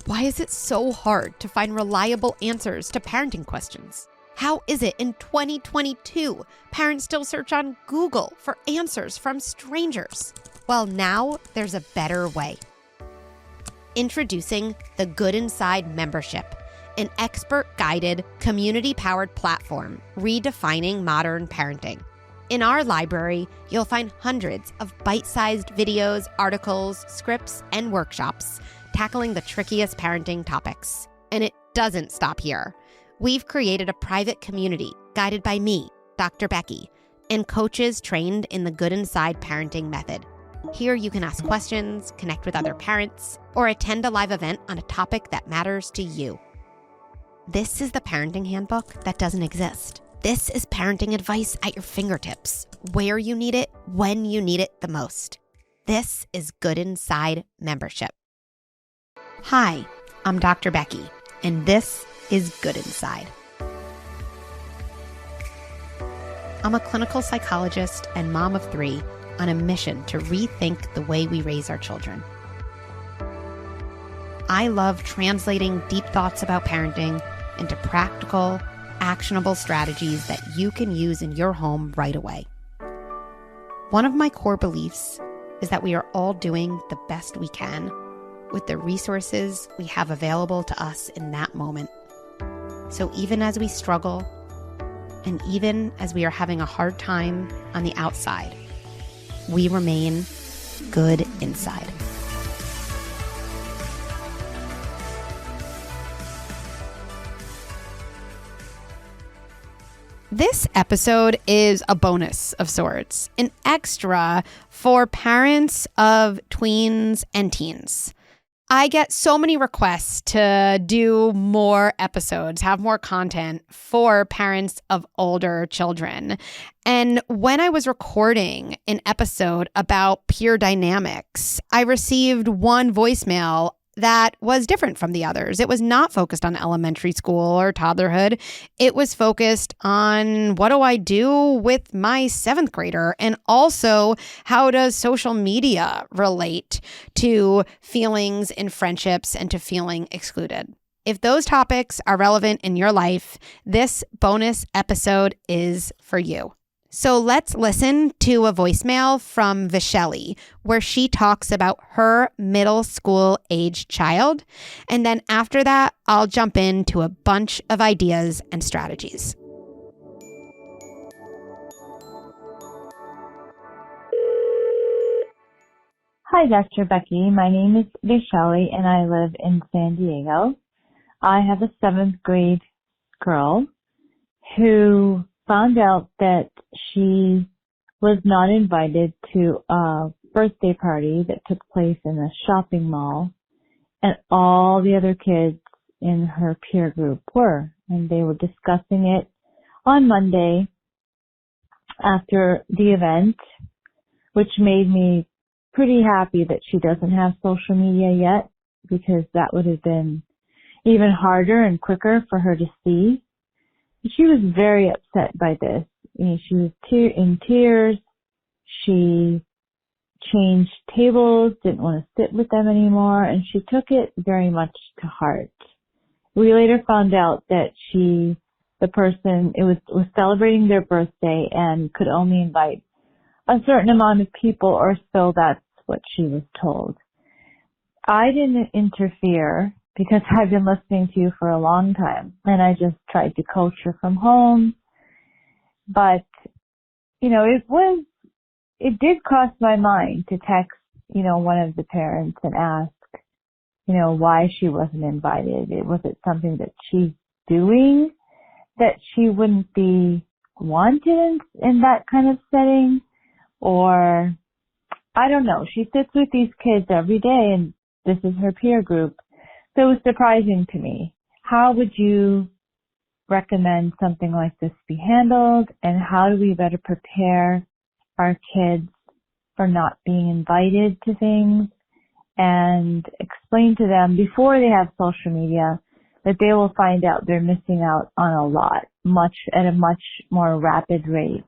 Why is it so hard to find reliable answers to parenting questions? How is it in 2022 parents still search on Google for answers from strangers? Well, now there's a better way. Introducing the Good Inside membership, an expert-guided, community-powered platform redefining modern parenting. In our library, you'll find hundreds of bite-sized videos, articles, scripts, and workshops tackling the trickiest parenting topics. And it doesn't stop here. We've created a private community guided by me, Dr. Becky, and coaches trained in the Good Inside parenting method. Here you can ask questions, connect with other parents, or attend a live event on a topic that matters to you. This is the parenting handbook that doesn't exist. This is parenting advice at your fingertips, where you need it, when you need it the most. This is Good Inside membership. Hi, I'm Dr. Becky, and this is Good Inside. I'm a clinical psychologist and mom of 3 on a mission to rethink the way we raise our children. I love translating deep thoughts about parenting into practical, actionable strategies that you can use in your home right away. One of my core beliefs is that we are all doing the best we can with the resources we have available to us in that moment. So even as we struggle, and even as we are having a hard time on the outside, we remain good inside. This episode is a bonus of sorts, an extra for parents of tweens and teens. I get so many requests to do more episodes, have more content for parents of older children. And when I was recording an episode about peer dynamics, I received one voicemail that was different from the others. It was not focused on elementary school or toddlerhood. It was focused on what do I do with my 7th grader? And also, how does social media relate to feelings in friendships and to feeling excluded? If those topics are relevant in your life, this bonus episode is for you. So let's listen to a voicemail from Visheli, where she talks about her middle school age child. And then after that, I'll jump into a bunch of ideas and strategies. Hi, Dr. Becky. My name is Visheli, and I live in San Diego. I have a 7th grade girl who found out that she was not invited to a birthday party that took place in a shopping mall, and all the other kids in her peer group were, and they were discussing it on Monday after the event, which made me pretty happy that she doesn't have social media yet, because that would have been even harder and quicker for her to see. She was very upset by this. She was in tears. She changed tables, didn't want to sit with them anymore, and she took it very much to heart. We later found out that the person, was celebrating their birthday and could only invite a certain amount of people, or so that's what she was told. I didn't interfere because I've been listening to you for a long time, and I just tried to coach her from home. But, it did cross my mind to text, one of the parents and ask, why she wasn't invited. Was it something that she's doing that she wouldn't be wanted in that kind of setting? Or, I don't know. She sits with these kids every day, and this is her peer group. So it was surprising to me. How would you recommend something like this be handled, and how do we better prepare our kids for not being invited to things, and explain to them before they have social media that they will find out they're missing out on a lot, at a much more rapid rate?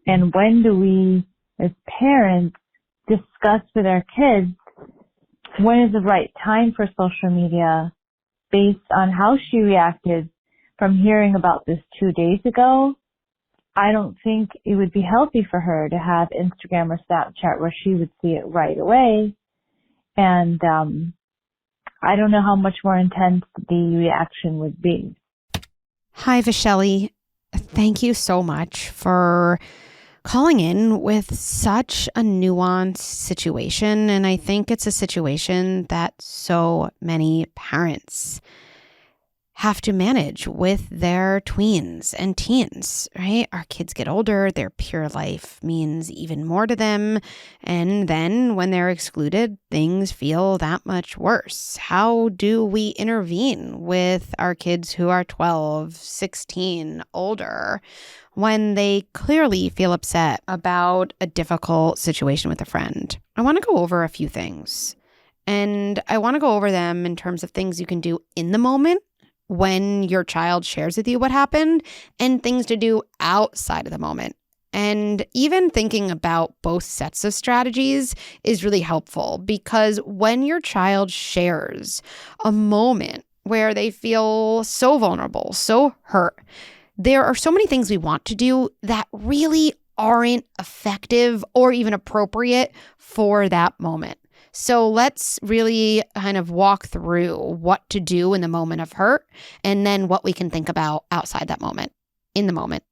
And when do we, as parents, discuss with our kids when is the right time for social media based on how she reacted from hearing about this 2 days ago. I don't think it would be healthy for her to have Instagram or Snapchat where she would see it right away. And I don't know how much more intense the reaction would be. Hi, Visheli. Thank you so much for calling in with such a nuanced situation. And I think it's a situation that so many parents have to manage with their tweens and teens, right? Our kids get older, their pure life means even more to them. And then when they're excluded, things feel that much worse. How do we intervene with our kids who are 12, 16, older, when they clearly feel upset about a difficult situation with a friend? I want to go over a few things. And I want to go over them in terms of things you can do in the moment when your child shares with you what happened, and things to do outside of the moment. And even thinking about both sets of strategies is really helpful, because when your child shares a moment where they feel so vulnerable, so hurt, there are so many things we want to do that really aren't effective or even appropriate for that moment. So let's really kind of walk through what to do in the moment of hurt, and then what we can think about outside that moment. In the moment,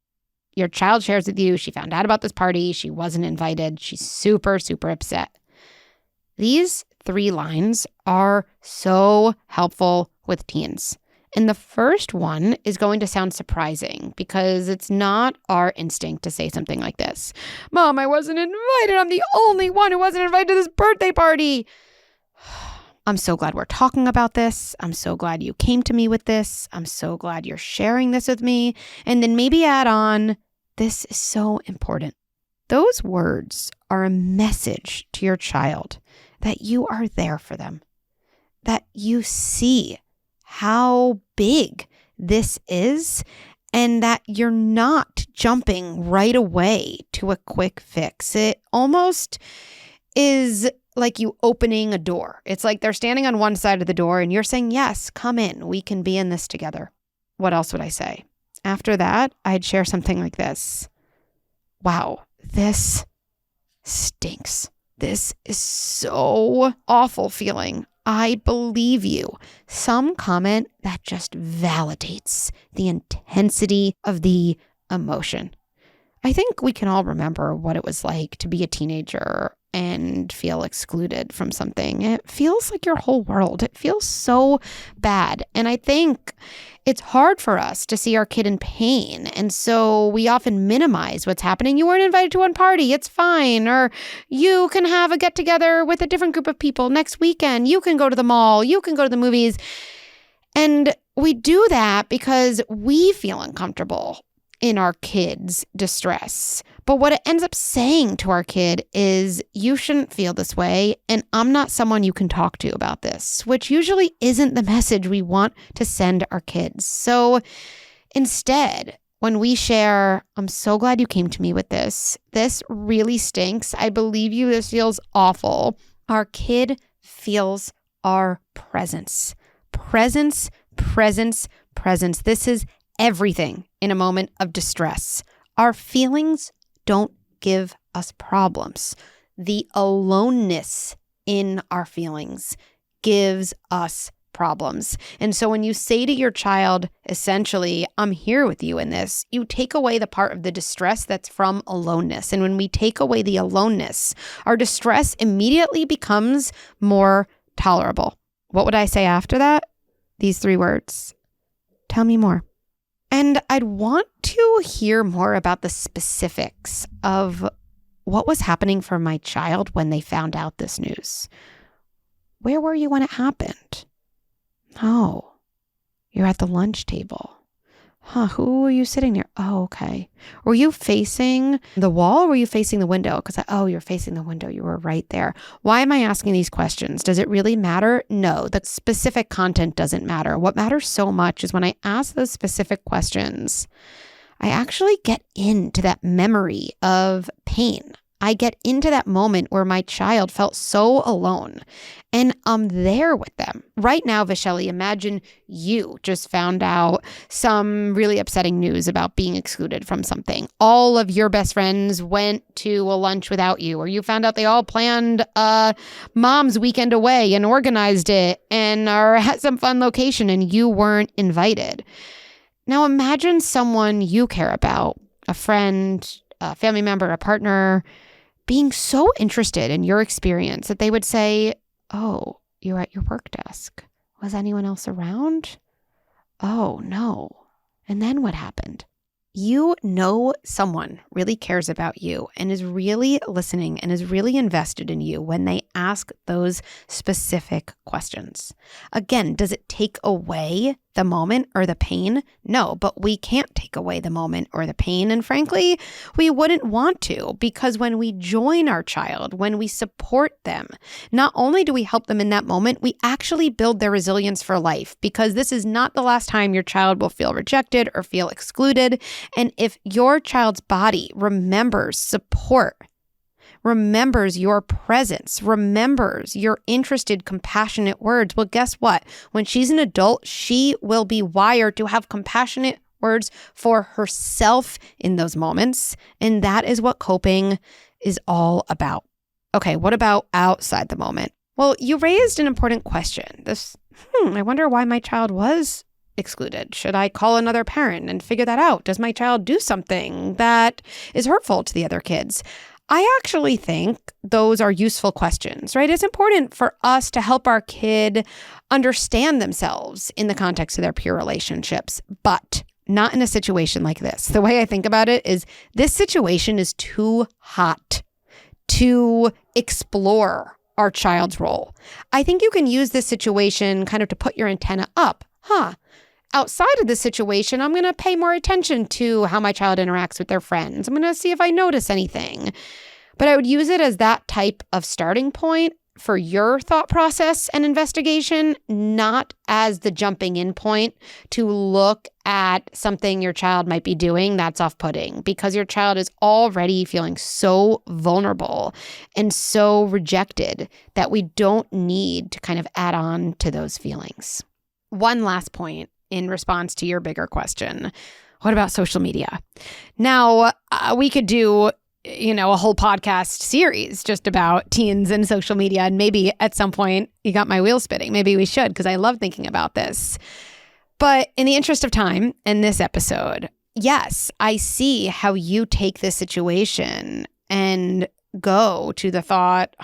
your child shares with you, she found out about this party, she wasn't invited, she's super, super upset. These 3 lines are so helpful with teens. And the first one is going to sound surprising because it's not our instinct to say something like this. Mom, I wasn't invited. I'm the only one who wasn't invited to this birthday party. I'm so glad we're talking about this. I'm so glad you came to me with this. I'm so glad you're sharing this with me. And then maybe add on, this is so important. Those words are a message to your child that you are there for them, that you see how big this is, and that you're not jumping right away to a quick fix. It almost is like you opening a door. It's like they're standing on one side of the door and you're saying, yes, come in. We can be in this together. What else would I say? After that, I'd share something like this. Wow, this stinks. This is so awful feeling. I believe you. Some comment that just validates the intensity of the emotion. I think we can all remember what it was like to be a teenager and feel excluded from something. It feels like your whole world. It feels so bad. And I think it's hard for us to see our kid in pain. And so we often minimize what's happening. You weren't invited to one party. It's fine. Or you can have a get together with a different group of people next weekend. You can go to the mall. You can go to the movies. And we do that because we feel uncomfortable in our kids' distress. But what it ends up saying to our kid is, you shouldn't feel this way, and I'm not someone you can talk to about this, which usually isn't the message we want to send our kids. So instead, when we share, I'm so glad you came to me with this. This really stinks. I believe you. This feels awful. Our kid feels our presence. Presence, presence, presence. This is everything in a moment of distress. Our feelings don't give us problems. The aloneness in our feelings gives us problems. And so when you say to your child, essentially, I'm here with you in this, you take away the part of the distress that's from aloneness. And when we take away the aloneness, our distress immediately becomes more tolerable. What would I say after that? These 3 words. Tell me more. And I'd want to hear more about the specifics of what was happening for my child when they found out this news. Where were you when it happened? Oh, you're at the lunch table. Huh, who were you sitting near? Oh, okay. Were you facing the wall or were you facing the window? Because, you're facing the window. You were right there. Why am I asking these questions? Does it really matter? No, the specific content doesn't matter. What matters so much is when I ask those specific questions, I actually get into that memory of pain. I get into that moment where my child felt so alone and I'm there with them. Right now, Vishelli, imagine you just found out some really upsetting news about being excluded from something. All of your best friends went to a lunch without you, or you found out they all planned a mom's weekend away and organized it and are at some fun location and you weren't invited. Now imagine someone you care about, a friend, a family member, a partner, being so interested in your experience that they would say, "Oh, you're at your work desk. Was anyone else around? Oh, no." And then what happened? You know someone really cares about you and is really listening and is really invested in you when they ask those specific questions. Again, does it take away the moment or the pain? No, but we can't take away the moment or the pain. And frankly, we wouldn't want to, because when we join our child, when we support them, not only do we help them in that moment, we actually build their resilience for life, because this is not the last time your child will feel rejected or feel excluded. And if your child's body remembers support, remembers your presence, remembers your interested, compassionate words, well, guess what? When she's an adult, she will be wired to have compassionate words for herself in those moments. And that is what coping is all about. Okay, what about outside the moment? Well, you raised an important question. I wonder why my child was excluded. Should I call another parent and figure that out? Does my child do something that is hurtful to the other kids? I actually think those are useful questions, right? It's important for us to help our kid understand themselves in the context of their peer relationships, but not in a situation like this. The way I think about it is this situation is too hot to explore our child's role. I think you can use this situation kind of to put your antenna up. Outside of this situation, I'm going to pay more attention to how my child interacts with their friends. I'm going to see if I notice anything. But I would use it as that type of starting point for your thought process and investigation, not as the jumping in point to look at something your child might be doing that's off-putting, because your child is already feeling so vulnerable and so rejected that we don't need to kind of add on to those feelings. One last point in response to your bigger question. What about social media? Now, we could do, a whole podcast series just about teens and social media. And maybe at some point you got my wheels spinning. Maybe we should, because I love thinking about this. But in the interest of time in this episode, yes, I see how you take this situation and go to the thought,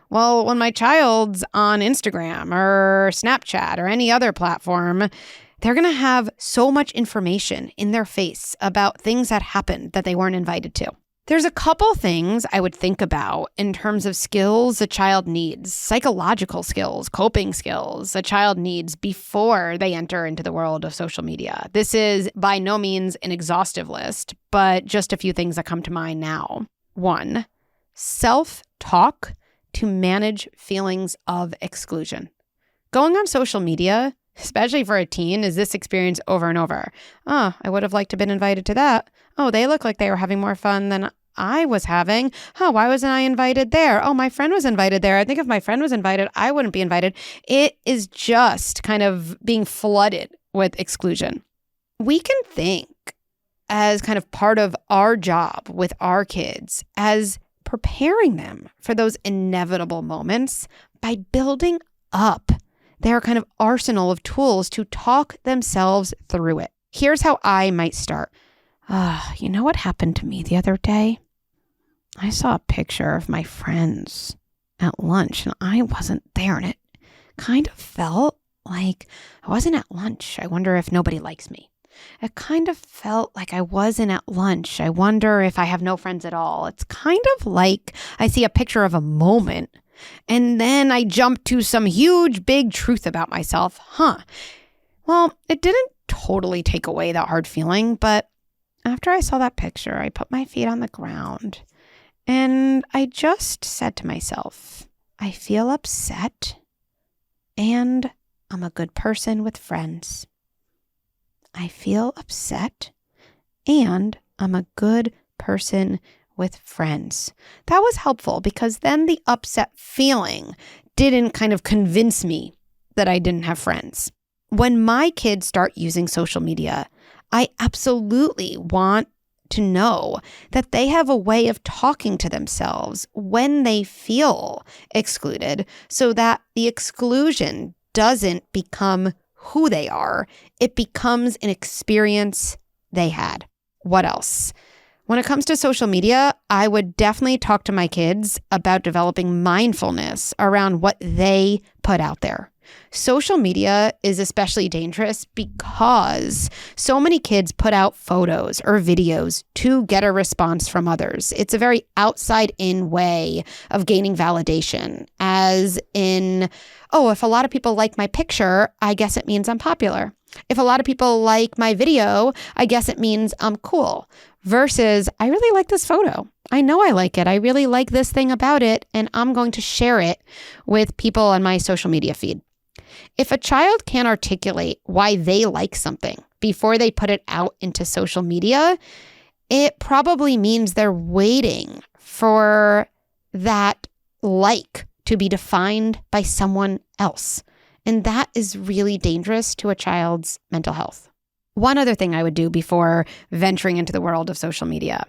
well, when my child's on Instagram or Snapchat or any other platform, they're going to have so much information in their face about things that happened that they weren't invited to. There's a couple things I would think about in terms of skills a child needs, psychological skills, coping skills a child needs before they enter into the world of social media. This is by no means an exhaustive list, but just a few things that come to mind now. 1, self-talk to manage feelings of exclusion. Going on social media, especially for a teen, is this experience over and over. I would have liked to have been invited to that. Oh, they look like they were having more fun than I was having. Why wasn't I invited there? Oh, my friend was invited there. I think if my friend was invited, I wouldn't be invited. It is just kind of being flooded with exclusion. We can think as kind of part of our job with our kids as preparing them for those inevitable moments by building up their kind of arsenal of tools to talk themselves through it. Here's how I might start. You know what happened to me the other day? I saw a picture of my friends at lunch and I wasn't there, and it kind of felt like I wasn't at lunch. I wonder if nobody likes me. It kind of felt like I wasn't at lunch. I wonder if I have no friends at all. It's kind of like I see a picture of a moment and then I jump to some huge, big truth about myself. Well, it didn't totally take away that hard feeling, but after I saw that picture, I put my feet on the ground and I just said to myself, I feel upset and I'm a good person with friends. I feel upset and I'm a good person with friends. That was helpful because then the upset feeling didn't kind of convince me that I didn't have friends. When my kids start using social media, I absolutely want to know that they have a way of talking to themselves when they feel excluded so that the exclusion doesn't become who they are. It becomes an experience they had. What else? When it comes to social media, I would definitely talk to my kids about developing mindfulness around what they put out there. Social media is especially dangerous because so many kids put out photos or videos to get a response from others. It's a very outside-in way of gaining validation, as in, oh, if a lot of people like my picture, I guess it means I'm popular. If a lot of people like my video, I guess it means I'm cool. Versus, I really like this photo. I know I like it. I really like this thing about it, and I'm going to share it with people on my social media feed. If a child can't articulate why they like something before they put it out into social media, it probably means they're waiting for that like to be defined by someone else. And that is really dangerous to a child's mental health. One other thing I would do before venturing into the world of social media,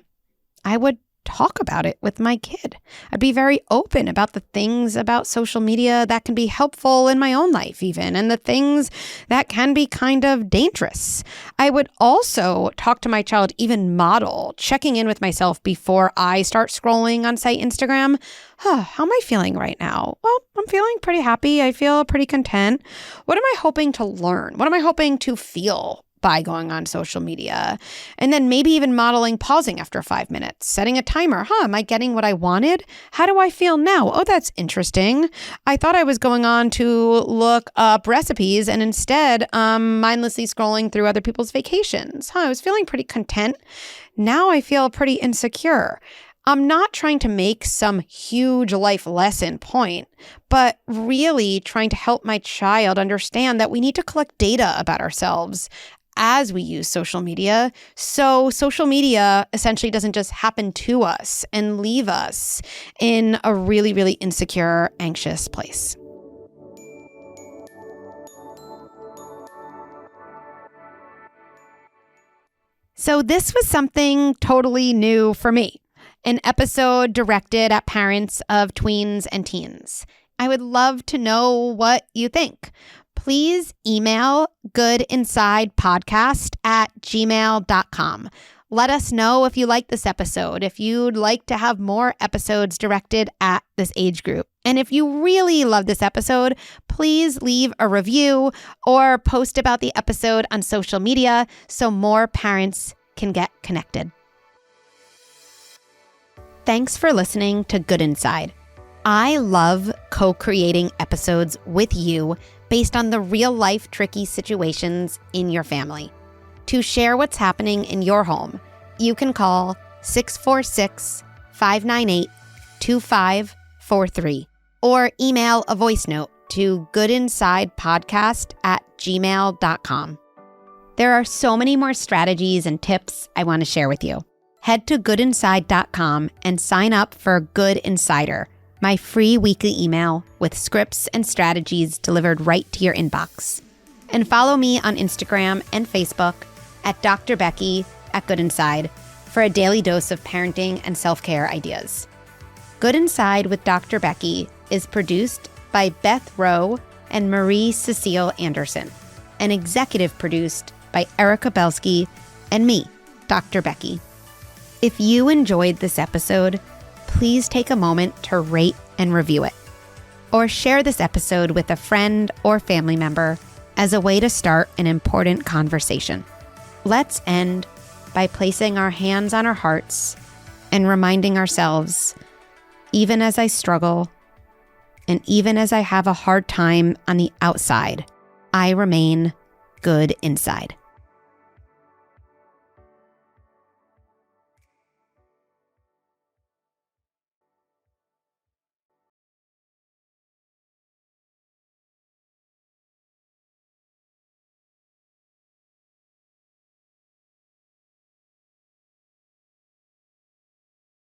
I would talk about it with my kid. I'd be very open about the things about social media that can be helpful in my own life even, and the things that can be kind of dangerous. I would also talk to my child, even model, checking in with myself before I start scrolling on, say, Instagram. How am I feeling right now? Well, I'm feeling pretty happy. I feel pretty content. What am I hoping to learn? What am I hoping to feel by going on social media? And then maybe even modeling pausing after 5 minutes, setting a timer. Am I getting what I wanted? How do I feel now? Oh, that's interesting. I thought I was going on to look up recipes and instead mindlessly scrolling through other people's vacations. I was feeling pretty content. Now I feel pretty insecure. I'm not trying to make some huge life lesson point, but really trying to help my child understand that we need to collect data about ourselves as we use social media. So social media essentially doesn't just happen to us and leave us in a really, really insecure, anxious place. So this was something totally new for me. An episode directed at parents of tweens and teens. I would love to know what you think. Please email goodinsidepodcast@gmail.com. Let us know if you like this episode, if you'd like to have more episodes directed at this age group. And if you really love this episode, please leave a review or post about the episode on social media so more parents can get connected. Thanks for listening to Good Inside. I love co-creating episodes with you based on the real-life tricky situations in your family. To share what's happening in your home, you can call 646-598-2543 or email a voice note to goodinsidepodcast@gmail.com. There are so many more strategies and tips I want to share with you. Head to goodinside.com and sign up for Good Insider, my free weekly email with scripts and strategies delivered right to your inbox. And follow me on Instagram and Facebook at Dr. Becky at Good Inside for a daily dose of parenting and self-care ideas. Good Inside with Dr. Becky is produced by Beth Rowe and Marie Cecile Anderson and executive produced by Erica Belsky and me, Dr. Becky. If you enjoyed this episode, please take a moment to rate and review it, or share this episode with a friend or family member as a way to start an important conversation. Let's end by placing our hands on our hearts and reminding ourselves, even as I struggle, and even as I have a hard time on the outside, I remain good inside.